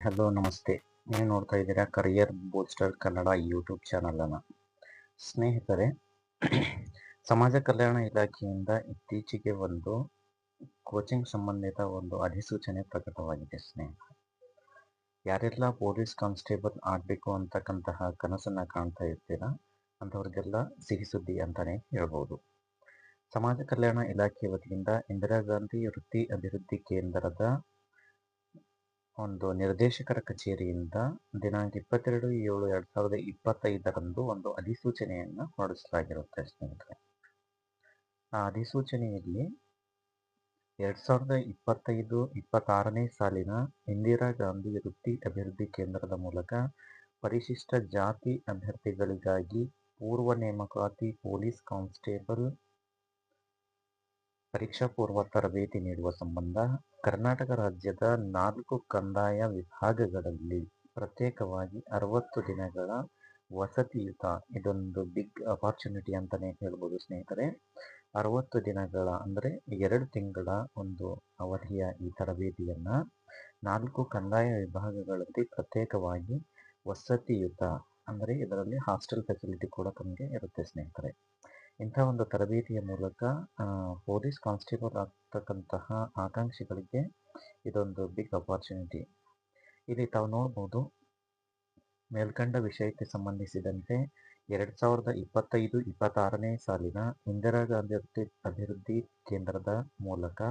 Hello ನಮಸ್ತೆ. ನೀವು ನೋಡ್ತಾ ಇದ್ದೀರಾ ಕರಿಯರ್ ಬೂಸ್ಟರ್ ಕನ್ನಡ ಯೂಟ್ಯೂಬ್ ಚಾನಲನ್ನು. ಸ್ನೇಹಿತರೆ, ಸಮಾಜ ಕಲ್ಯಾಣ ಇಲಾಖೆಯಿಂದ ಇತ್ತೀಚೆಗೆ ಒಂದು ಕೋಚಿಂಗ್ ಸಂಬಂಧಿತ ಒಂದು ಅಧಿಸೂಚನೆ ಪ್ರಕಟವಾಗಿದೆ. ಸ್ನೇಹಿತರೆ, ಯಾರೆಲ್ಲ ಪೊಲೀಸ್ ಕಾನ್ಸ್ಟೇಬಲ್ ಆಗಬೇಕು ಅಂತಕ್ಕಂತಹ ಕನಸನ್ನು ಕಾಣ್ತಾ ಇರ್ತೀರಾ ಅಂಥವ್ರಿಗೆಲ್ಲ ಸಿಹಿ ಸುದ್ದಿ ಅಂತಲೇ ಹೇಳ್ಬೋದು. ಸಮಾಜ ಕಲ್ಯಾಣ ಇಲಾಖೆ ವತಿಯಿಂದ ಇಂದಿರಾ ಗಾಂಧಿ ವೃತ್ತಿ ಅಭಿವೃದ್ಧಿ ಕೇಂದ್ರದ ಒಂದು ನಿರ್ದೇಶಕರ ಕಚೇರಿಯಿಂದ ದಿನಾಂಕ 22/7/2025 ಒಂದು ಅಧಿಸೂಚನೆಯನ್ನು ಹೊರಡಿಸಲಾಗಿರುತ್ತೆ. ಸ್ನೇಹಿತರೆ, ಆ ಅಧಿಸೂಚನೆಯಲ್ಲಿ 2025-26ನೇ ಸಾಲಿನ ಇಂದಿರಾ ಗಾಂಧಿ ವೃತ್ತಿ ಅಭಿವೃದ್ಧಿ ಕೇಂದ್ರದ ಮೂಲಕ ಪರಿಶಿಷ್ಟ ಜಾತಿ ಅಭ್ಯರ್ಥಿಗಳಿಗಾಗಿ ಪೂರ್ವ ನೇಮಕಾತಿ ಪೊಲೀಸ್ ಕಾನ್ಸ್ಟೇಬಲ್ ಪರೀಕ್ಷಾ ಪೂರ್ವ ತರಬೇತಿ ನೀಡುವ ಸಂಬಂಧ ಕರ್ನಾಟಕ ರಾಜ್ಯದ 4 ಕಂದಾಯ ವಿಭಾಗಗಳಲ್ಲಿ ಪ್ರತ್ಯೇಕವಾಗಿ 60 ದಿನಗಳ ವಸತಿಯುತ, ಇದೊಂದು ಬಿಗ್ ಅಪಾರ್ಚುನಿಟಿ ಅಂತಲೇ ಹೇಳ್ಬೋದು ಸ್ನೇಹಿತರೆ. 60 ದಿನಗಳ ಅಂದರೆ 2 ತಿಂಗಳ ಒಂದು ಅವಧಿಯ ಈ ತರಬೇತಿಯನ್ನು 4 ಕಂದಾಯ ವಿಭಾಗಗಳಲ್ಲಿ ಪ್ರತ್ಯೇಕವಾಗಿ ವಸತಿಯುತ ಅಂದರೆ ಇದರಲ್ಲಿ ಹಾಸ್ಟೆಲ್ ಫೆಸಿಲಿಟಿ ಕೂಡ ತಮಗೆ ಇರುತ್ತೆ ಸ್ನೇಹಿತರೆ. ಇಂಥ ಒಂದು ತರಬೇತಿಯ ಮೂಲಕ ಪೊಲೀಸ್ ಕಾನ್ಸ್ಟೇಬಲ್ ಆಗ್ತಕ್ಕಂತಹ ಆಕಾಂಕ್ಷಿಗಳಿಗೆ ಇದೊಂದು ಬಿಗ್ ಅಪಾರ್ಚುನಿಟಿ. ಇಲ್ಲಿ ತಾವು ನೋಡ್ಬೋದು, ಮೇಲ್ಕಂಡ ವಿಷಯಕ್ಕೆ ಸಂಬಂಧಿಸಿದಂತೆ 2025-26ನೇ ಸಾಲಿನ ಇಂದಿರಾ ಗಾಂಧಿ ಅಭಿವೃದ್ಧಿ ಕೇಂದ್ರದ ಮೂಲಕ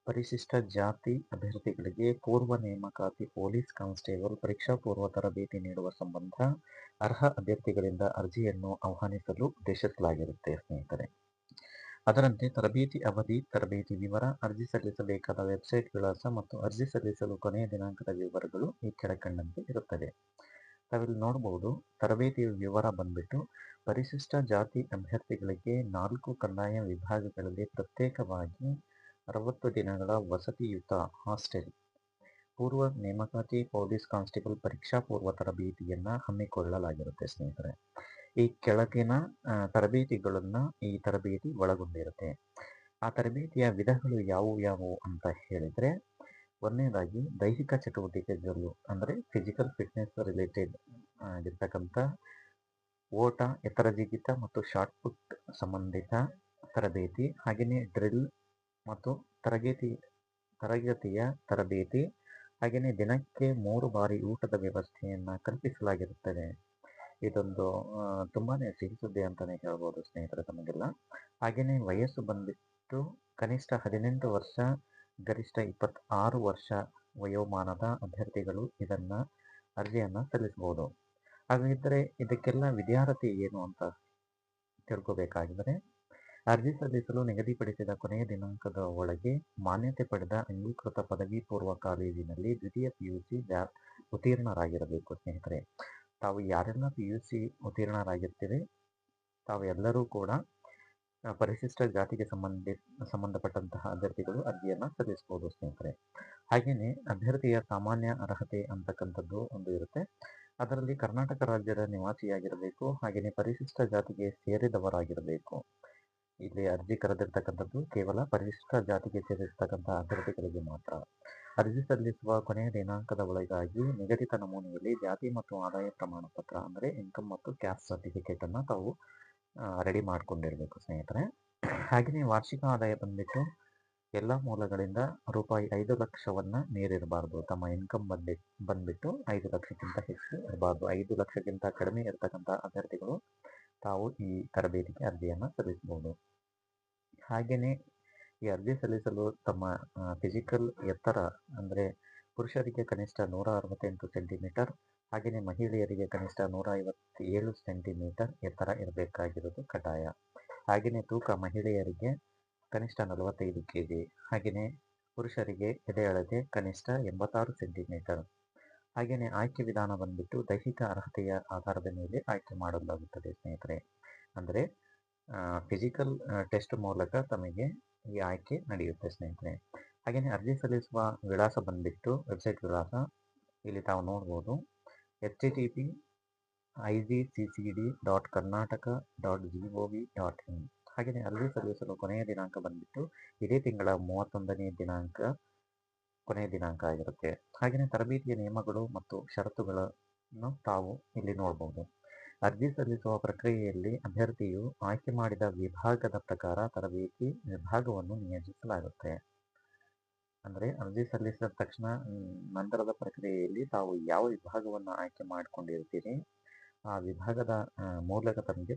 ಪರಿಶಿಷ್ಟ ಜಾತಿ ಅಭ್ಯರ್ಥಿಗಳಿಗೆ ಪೂರ್ವ ನೇಮಕಾತಿ ಪೊಲೀಸ್ ಕಾನ್ಸ್ಟೇಬಲ್ ಪರೀಕ್ಷಾ ಪೂರ್ವ ತರಬೇತಿ ನೀಡುವ ಸಂಬಂಧ ಅರ್ಹ ಅಭ್ಯರ್ಥಿಗಳಿಂದ ಅರ್ಜಿಯನ್ನು ಆಹ್ವಾನಿಸಲು ಉದ್ದೇಶಿಸಲಾಗಿರುತ್ತೆ ಸ್ನೇಹಿತರೆ. ಅದರಂತೆ ತರಬೇತಿ ಅವಧಿ, ತರಬೇತಿ ವಿವರ, ಅರ್ಜಿ ಸಲ್ಲಿಸಬೇಕಾದ ವೆಬ್ಸೈಟ್ ವಿಳಾಸ ಮತ್ತು ಅರ್ಜಿ ಸಲ್ಲಿಸಲು ಕೊನೆಯ ದಿನಾಂಕದ ವಿವರಗಳು ಈ ಕೆಳಕಂಡಂತೆ ಇರುತ್ತದೆ. ತಾವಿಲ್ಲಿ ನೋಡಬಹುದು, ತರಬೇತಿಯ ವಿವರ ಬಂದ್ಬಿಟ್ಟು ಪರಿಶಿಷ್ಟ ಜಾತಿ ಅಭ್ಯರ್ಥಿಗಳಿಗೆ 4 ಕಂದಾಯ ವಿಭಾಗಗಳಲ್ಲಿ ಪ್ರತ್ಯೇಕವಾಗಿ 60 ದಿನಗಳ ವಸತಿಯುತ ಹಾಸ್ಟೆಲ್ ಪೂರ್ವ ನೇಮಕಾತಿ ಪೊಲೀಸ್ ಕಾನ್ಸ್ಟೇಬಲ್ ಪರೀಕ್ಷಾ ಪೂರ್ವ ತರಬೇತಿಯನ್ನು ಹಮ್ಮಿಕೊಳ್ಳಲಾಗಿರುತ್ತೆ ಸ್ನೇಹಿತರೆ. ಈ ಕೆಳಗಿನ ತರಬೇತಿಗಳನ್ನು ಈ ತರಬೇತಿ ಒಳಗೊಂಡಿರುತ್ತೆ. ಆ ತರಬೇತಿಯ ವಿಧಗಳು ಯಾವುವು ಅಂತ ಹೇಳಿದರೆ, ಒಂದನೇದಾಗಿ ದೈಹಿಕ ಚಟುವಟಿಕೆಗಳು ಅಂದರೆ ಫಿಸಿಕಲ್ ಫಿಟ್ನೆಸ್ ರಿಲೇಟೆಡ್ ಆಗಿರ್ತಕ್ಕಂಥ ಓಟ, ಎತ್ತರ ಜಿಗಿತ ಮತ್ತು ಶಾರ್ಟ್ ಪುಟ್ ಸಂಬಂಧಿತ ತರಬೇತಿ, ಹಾಗೆಯೇ ಡ್ರಿಲ್ ಮತ್ತು ತರಗತಿಯ ತರಬೇತಿ, ಹಾಗೆಯೇ ದಿನಕ್ಕೆ 3 ಬಾರಿ ಊಟದ ವ್ಯವಸ್ಥೆಯನ್ನು ಕಲ್ಪಿಸಲಾಗಿರುತ್ತದೆ. ಇದೊಂದು ತುಂಬಾ ಸಿಹಿ ಸುದ್ದಿ ಅಂತಲೇ ಹೇಳ್ಬೋದು ಸ್ನೇಹಿತರೆ ತಮಗೆಲ್ಲ. ಹಾಗೆಯೇ ವಯಸ್ಸು ಬಂದ್ಬಿಟ್ಟು ಕನಿಷ್ಠ 18 ವರ್ಷ, ಗರಿಷ್ಠ 26 ವರ್ಷ ವಯೋಮಾನದ ಅಭ್ಯರ್ಥಿಗಳು ಇದನ್ನು ಅರ್ಜಿಯನ್ನು ಸಲ್ಲಿಸಬಹುದು. ಹಾಗಿದ್ದರೆ ಇದಕ್ಕೆಲ್ಲ ವಿದ್ಯಾರ್ಥಿ ಏನು ಅಂತ ತಿಳ್ಕೋಬೇಕಾಗಿದ್ದರೆ, ಅರ್ಜಿ ಸಲ್ಲಿಸಲು ನಿಗದಿಪಡಿಸಿದ ಕೊನೆಯ ದಿನಾಂಕದ ಒಳಗೆ ಮಾನ್ಯತೆ ಪಡೆದ ಅಂಗೀಕೃತ ಪದವಿ ಪೂರ್ವ ಕಾಲೇಜಿನಲ್ಲಿ ದ್ವಿತೀಯ PUC ಉತ್ತೀರ್ಣರಾಗಿರಬೇಕು ಸ್ನೇಹಿತರೆ. ತಾವು ಯಾರೆಲ್ಲ PUC ಉತ್ತೀರ್ಣರಾಗಿರ್ತೀರಿ ತಾವು ಎಲ್ಲರೂ ಕೂಡ ಪರಿಶಿಷ್ಟ ಜಾತಿಗೆ ಸಂಬಂಧಪಟ್ಟಂತಹ ಅಭ್ಯರ್ಥಿಗಳು ಅರ್ಜಿಯನ್ನು ಸಲ್ಲಿಸಬಹುದು ಸ್ನೇಹಿತರೆ. ಹಾಗೆಯೇ ಅಭ್ಯರ್ಥಿಯ ಸಾಮಾನ್ಯ ಅರ್ಹತೆ ಅಂತಕ್ಕಂಥದ್ದು ಒಂದು ಇರುತ್ತೆ. ಅದರಲ್ಲಿ ಕರ್ನಾಟಕ ರಾಜ್ಯದ ನಿವಾಸಿಯಾಗಿರಬೇಕು, ಹಾಗೆಯೇ ಪರಿಶಿಷ್ಟ ಜಾತಿಗೆ ಸೇರಿದವರಾಗಿರಬೇಕು. ಇಲ್ಲಿ ಅರ್ಜಿ ಕರೆದಿರ್ತಕ್ಕಂಥದ್ದು ಕೇವಲ ಪರಿಶಿಷ್ಟ ಜಾತಿಗೆ ಸೇರಿರ್ತಕ್ಕಂಥ ಅಭ್ಯರ್ಥಿಗಳಿಗೆ ಮಾತ್ರ. ಅರ್ಜಿ ಸಲ್ಲಿಸುವ ಕೊನೆಯ ದಿನಾಂಕದ ಒಳಗಾಗಿ ನಿಗದಿತ ನಮೂನೆಯಲ್ಲಿ ಜಾತಿ ಮತ್ತು ಆದಾಯ ಪ್ರಮಾಣ ಪತ್ರ ಅಂದರೆ ಇನ್ಕಮ್ ಮತ್ತು ಕ್ಯಾಸ್ಟ್ ಸರ್ಟಿಫಿಕೇಟನ್ನು ತಾವು ರೆಡಿ ಮಾಡ್ಕೊಂಡಿರಬೇಕು ಸ್ನೇಹಿತರೆ. ಹಾಗೆಯೇ ವಾರ್ಷಿಕ ಆದಾಯ ಬಂದ್ಬಿಟ್ಟು ಎಲ್ಲ ಮೂಲಗಳಿಂದ ರೂಪಾಯಿ 5 ಲಕ್ಷವನ್ನು ಮೀರಿರಬಾರ್ದು. ತಮ್ಮ ಇನ್ಕಮ್ ಬಂದ್ಬಿಟ್ಟು 5 ಲಕ್ಷಕ್ಕಿಂತ ಹೆಚ್ಚು ಇರಬಾರ್ದು. 5 ಲಕ್ಷಕ್ಕಿಂತ ಕಡಿಮೆ ಇರತಕ್ಕಂಥ ಅಭ್ಯರ್ಥಿಗಳು ತಾವು ಈ ತರಬೇತಿಗೆ ಅರ್ಜಿಯನ್ನು ಸಲ್ಲಿಸಬಹುದು. ಹಾಗೆಯೇ ಈ ಅರ್ಜಿ ಸಲ್ಲಿಸಲು ತಮ್ಮ ಫಿಸಿಕಲ್ ಎತ್ತರ ಅಂದರೆ ಪುರುಷರಿಗೆ ಕನಿಷ್ಠ 168 ಸೆಂಟಿಮೀಟರ್, ಹಾಗೆಯೇ ಮಹಿಳೆಯರಿಗೆ ಕನಿಷ್ಠ 157 ಸೆಂಟಿಮೀಟರ್ ಎತ್ತರ ಇರಬೇಕಾಗಿರೋದು ಕಡ್ಡಾಯ. ಹಾಗೆಯೇ ತೂಕ ಮಹಿಳೆಯರಿಗೆ ಕನಿಷ್ಠ 45 kg, ಹಾಗೆಯೇ ಪುರುಷರಿಗೆ ಎದೆ ಅಳತೆ ಕನಿಷ್ಠ 86 ಸೆಂಟಿಮೀಟರ್. ಹಾಗೆಯೇ ಆಯ್ಕೆ ವಿಧಾನ ಬಂದ್ಬಿಟ್ಟು ದೈಹಿಕ ಅರ್ಹತೆಯ ಆಧಾರದ ಮೇಲೆ ಆಯ್ಕೆ ಮಾಡಲಾಗುತ್ತದೆ ಸ್ನೇಹಿತರೆ. ಅಂದರೆ ಫಿಸಿಕಲ್ ಟೆಸ್ಟ್ ಮೂಲಕ ತಮಗೆ ಈ ಆಯ್ಕೆ ನಡೆಯುತ್ತೆ ಸ್ನೇಹಿತರೆ. ಹಾಗೆಯೇ ಅರ್ಜಿ ಸಲ್ಲಿಸುವ ವಿಳಾಸ ಬಂದ್ಬಿಟ್ಟು ವೆಬ್ಸೈಟ್ ವಿಳಾಸ ಇಲ್ಲಿ ತಾವು ನೋಡ್ಬೋದು, http://igccd.karnataka.gov.in. ಹಾಗೆಯೇ ಅರ್ಜಿ ಸಲ್ಲಿಸಲು ಕೊನೆಯ ದಿನಾಂಕ ಬಂದ್ಬಿಟ್ಟು ಇದೇ ತಿಂಗಳ 31ನೇ ದಿನಾಂಕ ಕೊನೆಯ ದಿನಾಂಕ ಆಗಿರುತ್ತೆ. ಹಾಗೆಯೇ ತರಬೇತಿಯ ನಿಯಮಗಳು ಮತ್ತು ಷರತ್ತುಗಳನ್ನು ತಾವು ಇಲ್ಲಿ ನೋಡಬಹುದು. ಅರ್ಜಿ ಸಲ್ಲಿಸುವ ಪ್ರಕ್ರಿಯೆಯಲ್ಲಿ ಅಭ್ಯರ್ಥಿಯು ಆಯ್ಕೆ ಮಾಡಿದ ವಿಭಾಗದ ಪ್ರಕಾರ ತರಬೇತಿ ವಿಭಾಗವನ್ನು ನಿಯೋಜಿಸಲಾಗುತ್ತೆ. ಅಂದರೆ ಅರ್ಜಿ ಸಲ್ಲಿಸಿದ ತಕ್ಷಣ ನಂತರದ ಪ್ರಕ್ರಿಯೆಯಲ್ಲಿ ತಾವು ಯಾವ ವಿಭಾಗವನ್ನು ಆಯ್ಕೆ ಮಾಡಿಕೊಂಡಿರ್ತೀರಿ ಆ ವಿಭಾಗದ ಮೂಲಕ ತಮಗೆ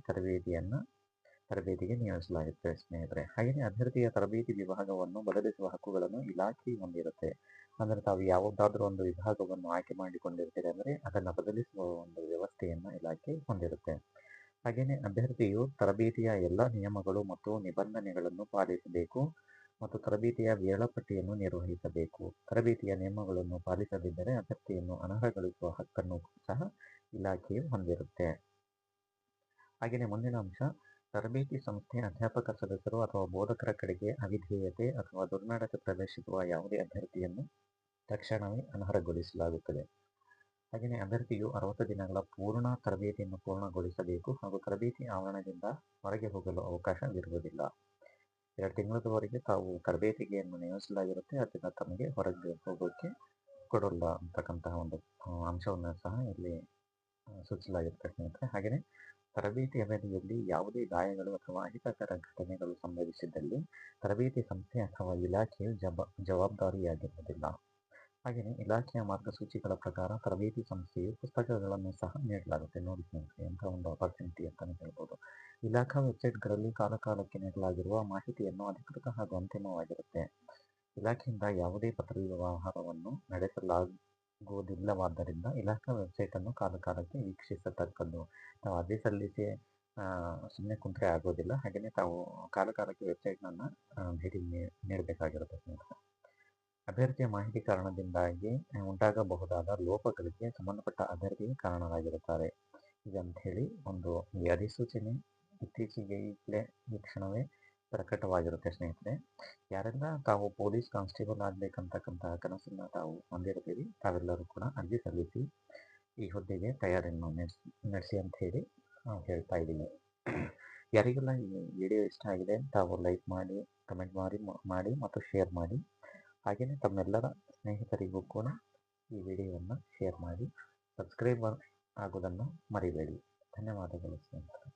ತರಬೇತಿಗೆ ನಿಯೋಜಿಸಲಾಗುತ್ತೆ ಸ್ನೇಹಿತರೆ. ಹಾಗೆಯೇ ಅಭ್ಯರ್ಥಿಯ ತರಬೇತಿ ವಿಭಾಗವನ್ನು ಬದಲಿಸುವ ಹಕ್ಕುಗಳನ್ನು ಇಲಾಖೆ ಹೊಂದಿರುತ್ತೆ. ಅಂದರೆ ತಾವು ಯಾವುದಾದ್ರೂ ಒಂದು ವಿಭಾಗವನ್ನು ಆಯ್ಕೆ ಮಾಡಿಕೊಂಡಿರ್ತೀರಿ ಅಂದರೆ ಅದನ್ನು ಬದಲಿಸುವ ಒಂದು ವ್ಯವಸ್ಥೆಯನ್ನು ಇಲಾಖೆ ಹೊಂದಿರುತ್ತೆ. ಹಾಗೆಯೇ ಅಭ್ಯರ್ಥಿಯು ತರಬೇತಿಯ ಎಲ್ಲ ನಿಯಮಗಳು ಮತ್ತು ನಿಬಂಧನೆಗಳನ್ನು ಪಾಲಿಸಬೇಕು ಮತ್ತು ತರಬೇತಿಯ ವೇಳಾಪಟ್ಟಿಯನ್ನು ನಿರ್ವಹಿಸಬೇಕು. ತರಬೇತಿಯ ನಿಯಮಗಳನ್ನು ಪಾಲಿಸದಿದ್ದರೆ ಅಭ್ಯರ್ಥಿಯನ್ನು ಅನರ್ಹಗೊಳಿಸುವ ಹಕ್ಕನ್ನು ಸಹ ಇಲಾಖೆಯು ಹೊಂದಿರುತ್ತೆ. ಹಾಗೆಯೇ ಮುಂದಿನ ಅಂಶ, ತರಬೇತಿ ಸಂಸ್ಥೆ ಅಧ್ಯಾಪಕ ಸದಸ್ಯರು ಅಥವಾ ಬೋಧಕರ ಕಡೆಗೆ ಅವಿಧೇಯತೆ ಅಥವಾ ದುರ್ನಡತೆ ಪ್ರದರ್ಶಿಸುವ ಯಾವುದೇ ಅಭ್ಯರ್ಥಿಯನ್ನು ತಕ್ಷಣವೇ ಅನರ್ಹಗೊಳಿಸಲಾಗುತ್ತದೆ. ಹಾಗೆಯೇ ಅಭ್ಯರ್ಥಿಯು 60 ದಿನಗಳ ಪೂರ್ಣ ತರಬೇತಿಯನ್ನು ಪೂರ್ಣಗೊಳಿಸಬೇಕು ಹಾಗೂ ತರಬೇತಿ ಆವರಣದಿಂದ ಹೊರಗೆ ಹೋಗಲು ಅವಕಾಶವಿರುವುದಿಲ್ಲ. 2 ತಿಂಗಳವರೆಗೆ ತಾವು ತರಬೇತಿಗೆಯನ್ನು ನಿಯೋಜಿಸಲಾಗಿರುತ್ತೆ. ಅದರಿಂದ ತಮಗೆ ಹೊರಗೆ ಹೋಗೋಕ್ಕೆ ಕೊಡಲ್ಲ ಅಂತಕ್ಕಂತಹ ಒಂದು ಅಂಶವನ್ನು ಸಹ ಇಲ್ಲಿ ಸೂಚಿಸಲಾಗಿರುತ್ತೆ ಸ್ನೇಹಿತರೆ. ಹಾಗೆಯೇ ತರಬೇತಿ ಅವಧಿಯಲ್ಲಿ ಯಾವುದೇ ಗಾಯಗಳು ಅಥವಾ ಅಹಿತಕರ ಘಟನೆಗಳು ಸಂಭವಿಸಿದ್ದಲ್ಲಿ ತರಬೇತಿ ಸಂಸ್ಥೆ ಅಥವಾ ಇಲಾಖೆಯು ಜವಾಬ್ದಾರಿಯಾಗಿರುವುದಿಲ್ಲ. ಹಾಗೆಯೇ ಇಲಾಖೆಯ ಮಾರ್ಗಸೂಚಿಗಳ ಪ್ರಕಾರ ತರಬೇತಿ ಸಂಸ್ಥೆಯು ಪುಸ್ತಕಗಳನ್ನು ಸಹ ನೀಡಲಾಗುತ್ತೆ. ನೋಡಿ ಸ್ನೇಹಿತರೆ, ಎಂಥ ಒಂದು ಅಪರ್ಚುನಿಟಿ ಅಂತಲೇ ಹೇಳ್ಬೋದು. ಇಲಾಖಾ ವೆಬ್ಸೈಟ್ಗಳಲ್ಲಿ ಕಾಲಕಾಲಕ್ಕೆ ನೀಡಲಾಗಿರುವ ಮಾಹಿತಿಯನ್ನು ಅಧಿಕೃತ ಹಾಗೂ ಅಂತಿಮವಾಗಿರುತ್ತೆ. ಇಲಾಖೆಯಿಂದ ಯಾವುದೇ ಪತ್ರ ವ್ಯವಹಾರವನ್ನು ನಡೆಸಲಾಗುವುದಿಲ್ಲವಾದ್ದರಿಂದ ಇಲಾಖಾ ವೆಬ್ಸೈಟನ್ನು ಕಾಲಕಾಲಕ್ಕೆ ವೀಕ್ಷಿಸತಕ್ಕದ್ದು. ತಾವು ಅರ್ಜಿ ಸಲ್ಲಿಸಿ ಸುಮ್ಮನೆ ಕುಂತ್ರೆ ಆಗೋದಿಲ್ಲ. ಹಾಗೆಯೇ ತಾವು ಕಾಲಕಾಲಕ್ಕೆ ವೆಬ್ಸೈಟ್ನನ್ನು ಭೇಟಿ ನೀಡಬೇಕಾಗಿರುತ್ತೆ ಸ್ನೇಹಿತರೆ. ಅಭ್ಯರ್ಥಿಯ ಮಾಹಿತಿ ಕಾರಣದಿಂದಾಗಿ ಉಂಟಾಗಬಹುದಾದ ಲೋಪಗಳಿಗೆ ಸಂಬಂಧಪಟ್ಟ ಅಭ್ಯರ್ಥಿಯೇ ಕಾರಣರಾಗಿರುತ್ತಾರೆ. ಹೀಗಂತ ಹೇಳಿ ಈ ಅಧಿಸೂಚನೆ ಇತ್ತೀಚೆಗೆ ಈ ಕ್ಷಣವೇ ಪ್ರಕಟವಾಗಿರುತ್ತೆ ಸ್ನೇಹಿತರೆ. ಯಾರೆಲ್ಲ ತಾವು ಪೊಲೀಸ್ ಕಾನ್ಸ್ಟೇಬಲ್ ಆಗಬೇಕಂತಕ್ಕಂತಹ ಕನಸನ್ನು ತಾವು ಹೊಂದಿರ್ತೀರಿ ತಾವೆಲ್ಲರೂ ಕೂಡ ಅರ್ಜಿ ಸಲ್ಲಿಸಿ ಈ ಹುದ್ದೆಗೆ ತಯಾರಿಯನ್ನು ನಡೆಸಿ ಅಂತ ಹೇಳಿ ಹೇಳ್ತಾ ಇದ್ದೀನಿ. ಯಾರಿಗೆಲ್ಲ ಈ ವಿಡಿಯೋ ಇಷ್ಟ ಆಗಿದೆ ತಾವು ಲೈಕ್ ಮಾಡಿ, ಕಮೆಂಟ್ ಮಾಡಿ ಮತ್ತು ಶೇರ್ ಮಾಡಿ. ಹಾಗೆಯೇ ತಮ್ಮೆಲ್ಲರ ಸ್ನೇಹಿತರಿಗೂ ಕೂಡ ಈ ವಿಡಿಯೋವನ್ನು ಶೇರ್ ಮಾಡಿ. ಸಬ್ಸ್ಕ್ರೈಬರ್ ಆಗೋದನ್ನು ಮರಿಬೇಡಿ. ಧನ್ಯವಾದಗಳು ಸ್ನೇಹಿತರೆ.